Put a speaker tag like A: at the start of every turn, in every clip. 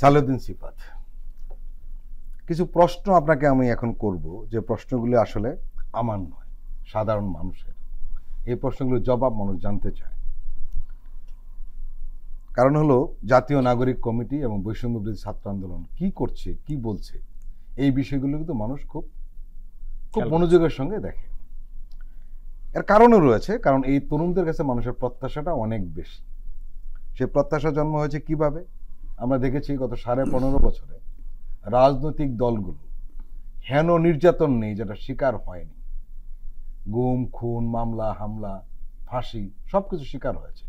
A: সালাউদ্দিন সিফাত, কিছু প্রশ্ন আপনাকে আমি এখন করব, যে প্রশ্নগুলো আসলে আমার নয়, সাধারণ মানুষের। এই প্রশ্নগুলোর জবাব মানুষ জানতে চায়। কারণ হলো জাতীয় নাগরিক কমিটি এবং বৈষম্য বিরোধী ছাত্র আন্দোলন কি করছে, কি বলছে, এই বিষয়গুলো কিন্তু মানুষ খুব মনোযোগের সঙ্গে দেখে। এর কারণও রয়েছে, কারণ এই তরুণদের কাছে মানুষের প্রত্যাশাটা অনেক বেশি। সে প্রত্যাশা জন্ম হয়েছে কিভাবে? আমরা দেখেছি গত 15.5 বছরে রাজনৈতিক দলগুলো হেন নির্যাতন নেই যেটা শিকার হয়নি। গুম, খুন, মামলা, হামলা, ফাঁসি সবকিছু শিকার হয়েছে,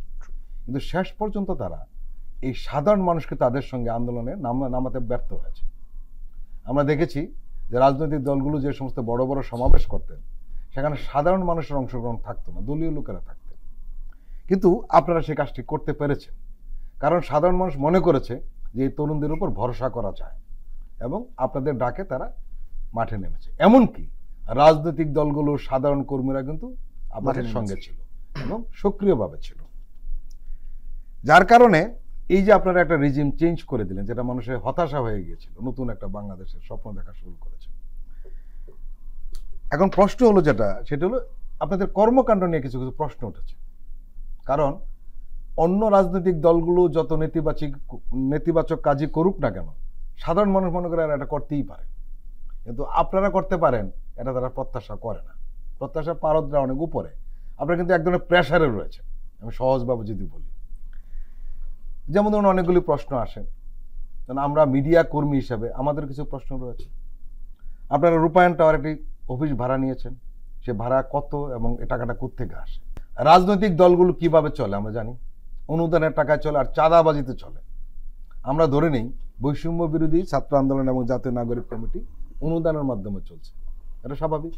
A: কিন্তু শেষ পর্যন্ত তারা এই সাধারণ মানুষকে তাদের সঙ্গে আন্দোলনে নামাতে ব্যর্থ হয়েছে। আমরা দেখেছি যে রাজনৈতিক দলগুলো যে সমস্ত বড় বড় সমাবেশ করতেন, সেখানে সাধারণ মানুষের অংশগ্রহণ থাকতো না, দলীয় লোকেরা থাকতেন। কিন্তু আপনারা সে কাজটি করতে পেরেছেন, কারণ সাধারণ মানুষ মনে করেছে যে এই তরুণদের উপর ভরসা করা যায়, এবং আপনাদের ডাকে তারা মাঠে নেমেছে। এমনকি রাজনৈতিক দলগুলো সাধারণ কর্মীরা কিন্তু আপনাদের সঙ্গে ছিল এবং সক্রিয়ভাবে ছিল, যার কারণে এই যে আপনারা একটা রিজিম চেঞ্জ করে দিলেন, যেটা মানুষের হতাশা হয়ে গিয়েছিল, নতুন একটা বাংলাদেশের স্বপ্ন দেখা শুরু করেছে। এখন প্রশ্ন হলো সেটা হলো আপনাদের কর্মকাণ্ড নিয়ে কিছু কিছু প্রশ্ন উঠেছে। কারণ অন্য রাজনৈতিক দলগুলো যত নেতিবাচক কাজই করুক না কেন, সাধারণ মানুষ মনে করে এটা করতেই পারে, কিন্তু আপনারা করতে পারেন এটা তারা প্রত্যাশা করে না। প্রত্যাশার পারদরা অনেক উপরে, আপনারা কিন্তু এক ধরনের প্রেশারে রয়েছে। আমি সহজভাবে যদি বলি, যেমন ধরুন অনেকগুলি প্রশ্ন আসে, কারণ আমরা মিডিয়া কর্মী হিসাবে আমাদের কিছু প্রশ্ন রয়েছে। আপনারা রূপায়ণ টাওয়ার একটি অফিস ভাড়া নিয়েছেন, সে ভাড়া কত এবং এ টাকাটা কোত্থেকে আসে? রাজনৈতিক দলগুলো কিভাবে চলে আমরা জানি, অনুদানের টাকায় চলে আর চাঁদাবাজিতে চলে। আমরা ধরে নেই বৈষম্য বিরোধী ছাত্র আন্দোলন এবং জাতীয় নাগরিক কমিটি অনুদানের মাধ্যমে চলছে, এটা স্বাভাবিক।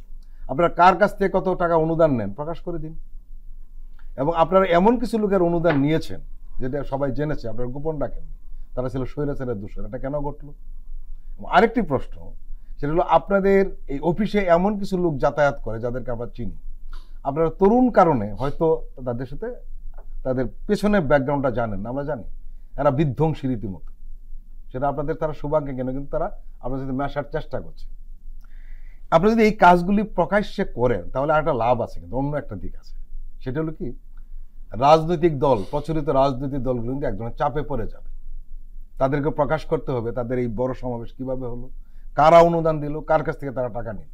A: আপনারা কার কাছ থেকে কত টাকা অনুদান নেন প্রকাশ করে দিন, এবং আপনারা এমন কিছু লোকের অনুদান নিয়েছেন যেটা সবাই জেনেছে, আপনারা গোপন রাখেননি, তারা ছিল স্বৈরাচারের দোষর। এটা কেন ঘটলো? আরেকটি প্রশ্ন, সেটা হলো আপনাদের এই অফিসে এমন কিছু লোক যাতায়াত করে যাদেরকে আমরা চিনি, আপনারা তরুণ কারণে হয়তো তাদের সাথে তাদের পেছনের ব্যাকগ্রাউন্ডটা জানেন না, আমরা জানি এরা বিধ্বংসী রীতিমতো। সেটা আপনাদের তারা সৌভাগ্য কেন, কিন্তু তারা আপনাদের সাথে মেশার চেষ্টা করছে। আপনারা যদি এই কাজগুলি প্রকাশ্যে করেন তাহলে একটা লাভ আছে, কিন্তু অন্য একটা দিক আছে। সেটা হলো কি, রাজনৈতিক দল, প্রচলিত রাজনৈতিক দলগুলো কিন্তু একজনের চাপে পড়ে যাবে। তাদেরকে প্রকাশ করতে হবে তাদের এই বড় সমাবেশ কিভাবে হলো, কারা অনুদান দিল, কার কাছ থেকে তারা টাকা নিল।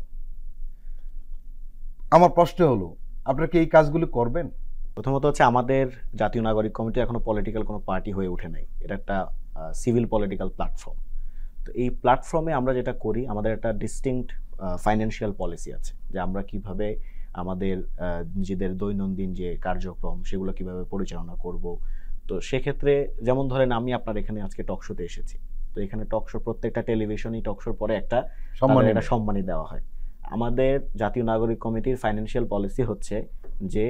A: আমার প্রশ্ন হলো, আপনারা কি এই কাজগুলি করবেন?
B: প্রথমত হচ্ছে আমাদের জাতীয় নাগরিক কমিটি এখনো পলিটিক্যাল কোনো পার্টি হয়ে ওঠে নাই, এটা একটা সিভিল পলিটিক্যাল প্ল্যাটফর্ম। তো এই প্ল্যাটফর্মে আমরা যেটা করি, আমাদের একটা ডিস্টিংক্ট ফাইন্যান্সিয়াল পলিসি আছে, যে আমরা কিভাবে আমাদের নিজেদের দৈনন্দিন যে কার্যক্রম সেগুলো কিভাবে পরিচালনা করব। তো সেক্ষেত্রে যেমন ধরেন আমি আপনার এখানে আজকে টকশোতে এসেছি, তো এখানে টকশো প্রত্যেকটা টেলিভিশনই টকশোর পরে একটা সম্মানী দেওয়া হয়। আমাদের জাতীয় নাগরিক কমিটির ফাইন্যান্সিয়াল পলিসি হচ্ছে যে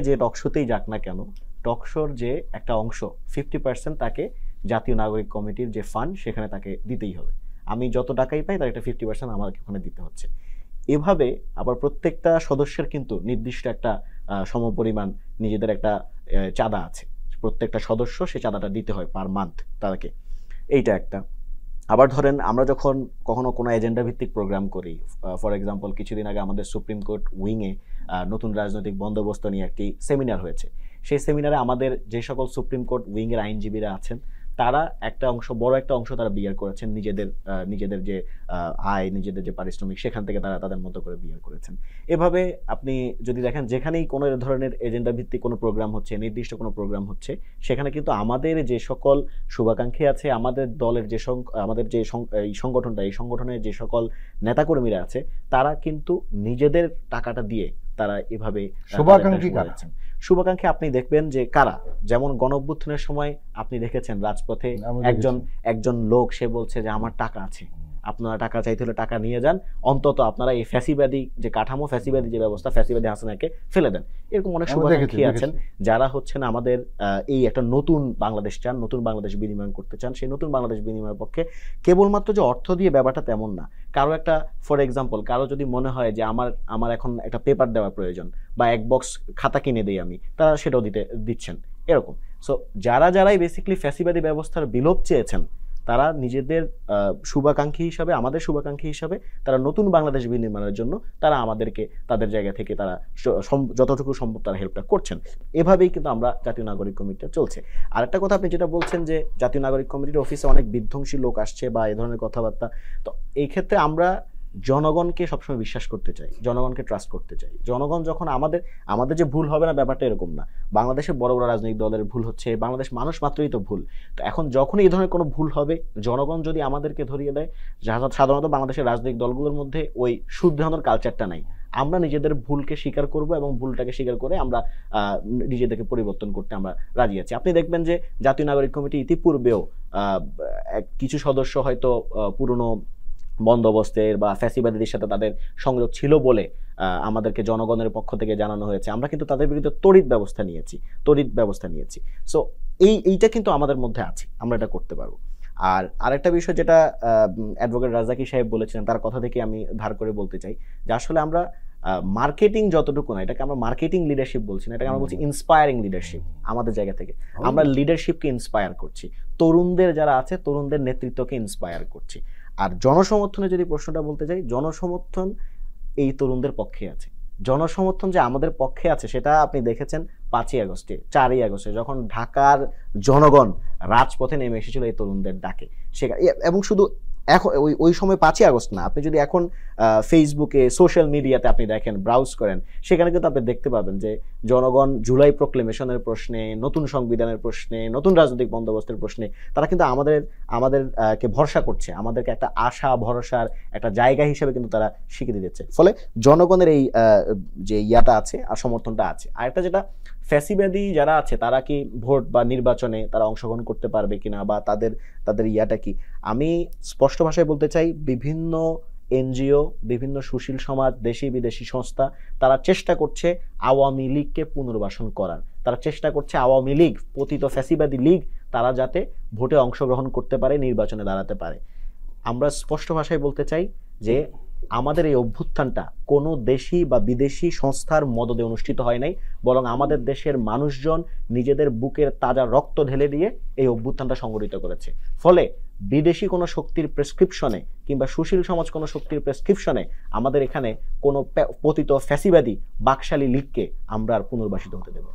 B: যে টকশোতেই যাক না কেন, টকশোর যে একটা অংশ 50% তাকে জাতীয় নাগরিক কমিটির যে ফান্ড সেখানে তাকে দিতেই হবে। আমি যত টাকাই পাই তার একটা 50% আমাকে ওখানে দিতে হচ্ছে। এভাবে আবার প্রত্যেকটা সদস্যের কিন্তু নির্দিষ্ট একটা সমপরিমাণ নিজেদের একটা চাঁদা আছে, প্রত্যেকটা সদস্য সে চাঁদাটা দিতে হয় পার মান্থ তাদেরকে। এইটা একটা। আবার ধরেন আমরা যখন কখনো কোনো এজেন্ডা ভিত্তিক প্রোগ্রাম করি, ফর এক্সাম্পল কিছুদিন আগে আমাদের সুপ্রিম কোর্ট উইংয়ে নতুন রাজনৈতিক বন্দোবস্ত নিয়ে একটি সেমিনার হয়েছে। সেই সেমিনারে আমাদের যে সকল সুপ্রিম কোর্ট উইংয়ের আইনজীবীরা আছেন, তারা একটা অংশ, বড় একটা অংশ তারা বিয়ার করেছেন, নিজেদের যে আয়, নিজেদের যে পারিশ্রমিক, সেখান থেকে তারা তাদের মতো করে বিয়ার করেছেন। এভাবে আপনি যদি দেখেন যেখানেই কোনো ধরনের এজেন্ডা ভিত্তিক কোনো প্রোগ্রাম হচ্ছে, নির্দিষ্ট কোনো প্রোগ্রাম হচ্ছে, সেখানে কিন্তু আমাদের যে সকল শুভাকাঙ্ক্ষী আছে, আমাদের দলের যে আমাদের যে এই সংগঠনের যে সকল নেতাকর্মীরা আছে, তারা কিন্তু নিজেদের টাকাটা দিয়ে তারা এভাবে শুভাকাঙ্ক্ষী আপনি দেখবেন যে কারা, যেমন গণঅভ্যুত্থানের সময় আপনি দেখেছেন রাজপথে একজন লোক, সে বলছে যে আমার টাকা আছে, আপনারা টাকা চাইতে হলে টাকা নিয়ে যান, অন্তত আপনারা এই ফ্যাসিবাদী যে কাঠামো, ফ্যাসিবাদী যে ব্যবস্থা, ফ্যাসিবাদী হাসিনাকে ফেলে দেন। এরকম অনেক শুভাকাঙ্ক্ষী আছেন যারা হচ্ছেন আমাদের এই একটা নতুন বাংলাদেশ চান, নতুন বাংলাদেশ বিনিময় করতে চান। সেই নতুন বাংলাদেশ বিনিময়ের পক্ষে কেবলমাত্র যে অর্থ দিয়ে ব্যাপারটা তেমন না। কারো একটা, ফর এক্সাম্পল, কারো যদি মনে হয় যে আমার এখন একটা পেপার দেওয়ার প্রয়োজন বা এক বক্স খাতা কিনে দেই আমি, তারা সেটাও দিচ্ছেন এরকম। সো যারাই বেসিক্যালি ফ্যাসিবাদী ব্যবস্থার বিলোপ চেয়েছেন, তারা নিজেদের শুভাকাঙ্ক্ষী হিসাবে, আমাদের শুভাকাঙ্ক্ষী হিসাবে তারা নতুন বাংলাদেশ বিনির্মাণের জন্য তারা আমাদেরকে তাদের জায়গা থেকে তারা যতটুকু সম্ভব তারা হেল্পটা করছেন। এভাবেই কিন্তু আমরা জাতীয় নাগরিক কমিটিটা চলছে। আরেকটা কথা আপনি যেটা বলছেন যে জাতীয় নাগরিক কমিটির অফিসে অনেক বিধ্বংসী লোক আসছে বা এই ধরনের কথাবার্তা, তো এই ক্ষেত্রে আমরা জনগণকে সবসময় বিশ্বাস করতে চাই, জনগণকে ট্রাস্ট করতে চাই। জনগণ যখন আমাদের যে ভুল হবে না ব্যাপারটা এরকম না, বাংলাদেশের বড় বড় রাজনৈতিক দলের ভুল হচ্ছে, বাংলাদেশ মানুষ মাত্রই তো ভুল। তো এখন যখনই এই ধরনের কোনো ভুল হবে, জনগণ যদি আমাদেরকে ধরিয়ে দেয়, সাধারণত বাংলাদেশের রাজনৈতিক দলগুলোর মধ্যে ওই শুধরানোর কালচারটা নাই। আমরা নিজেদের ভুলকে স্বীকার করব এবং ভুলটাকে স্বীকার করে আমরা নিজেদেরকে পরিবর্তন করতে আমরা রাজি আছি। আপনি দেখবেন যে জাতীয় নাগরিক কমিটি ইতিপূর্বেও কিছু সদস্য হয়তো পুরনো বন্দোবস্তের বা ফ্যাসিবাদীদের সাথে তাদের সংযোগ ছিল বলে আমাদেরকে জনগণের পক্ষ থেকে জানানো হয়েছে, আমরা কিন্তু তাদের বিরুদ্ধে তড়িৎ ব্যবস্থা নিয়েছি। সো এইটা কিন্তু আমাদের মধ্যে আছে, আমরা এটা করতে পারবো। আর আরেকটা বিষয় যেটা অ্যাডভোকেট রাজাকি সাহেব বলেছিলেন, তার কথা থেকে আমি ধার করে বলতে চাই যে আসলে আমরা মার্কেটিং যতটুকু না, এটাকে আমরা মার্কেটিং লিডারশিপ বলছি না, এটাকে আমরা বলছি ইন্সপায়ারিং লিডারশিপ। আমাদের জায়গা থেকে আমরা লিডারশিপকে ইন্সপায়ার করছি, তরুণদের যারা আছে তরুণদের নেতৃত্বকে ইন্সপায়ার করছি। আর জনসমর্থনে যদি প্রশ্নটা বলতে চাই, জনসমর্থন এই তরুণদের পক্ষে আছে। জনসমর্থন যে আমাদের পক্ষে আছে সেটা আপনি দেখেছেন 5ই আগস্টে, 4ই আগস্টে যখন ঢাকার জনগণ রাজপথে নেমে এসেছিল এই তরুণদের ডাকে। এবং শুধু এখন ওই সময় 5ই আগস্ট না, আপনি যদি এখন ফেসবুকে সোশ্যাল মিডিয়াতে আপনি দেখেন, ব্রাউজ করেন, সেখানে কিন্তু আপনি দেখতে পাবেন যে জনগণ জুলাই প্রক্লেমেশনের প্রশ্নে, নতুন সংবিধানের প্রশ্নে, নতুন রাজনৈতিক বন্দোবস্তের প্রশ্নে তারা কিন্তু আমাদেরকে ভরসা করছে, আমাদেরকে একটা আশা ভরসার একটা জায়গা হিসেবে কিন্তু তারা স্বীকৃতি দিচ্ছে। ফলে জনগণের এই যে ইয়াটা আছে আর সমর্থনটা আছে। আরেকটা যেটা, ফ্যাসিবাদী যারা আছে তারা কি ভোট বা নির্বাচনে তারা অংশগ্রহণ করতে পারবে কিনা বা তাদের ইয়াটা কি, আমি স্পষ্ট ভাষায় বলতে চাই, বিভিন্ন এনজিও, বিভিন্ন সুশীল সমাজ, দেশি বিদেশি সংস্থা তারা চেষ্টা করছে আওয়ামী লীগকে পুনর্বাসন করার। তারা চেষ্টা করছে আওয়ামী লীগ, পতিত ফ্যাসিবাদী লীগ, তারা যাতে ভোটে অংশগ্রহণ করতে পারে, নির্বাচনে দাঁড়াতে পারে। আমরা স্পষ্ট ভাষায় বলতে চাই যে আমাদের এই অভ্যুত্থানটা কোনো দেশি বা বিদেশি সংস্থার মদদে অনুষ্ঠিত হয় নাই, বরং আমাদের দেশের মানুষজন নিজেদের বুকের তাজা রক্ত ঢেলে দিয়ে এই অভ্যুত্থানটা সংগঠিত করেছে। ফলে বিদেশি কোনো শক্তির প্রেসক্রিপশনে কিংবা সুশীল সমাজ কোনো শক্তির প্রেসক্রিপশনে আমাদের এখানে কোনো পতিত ফ্যাসিবাদী বাকশালী লীগকে আমরা আর পুনর্বাসিত হতে দেব।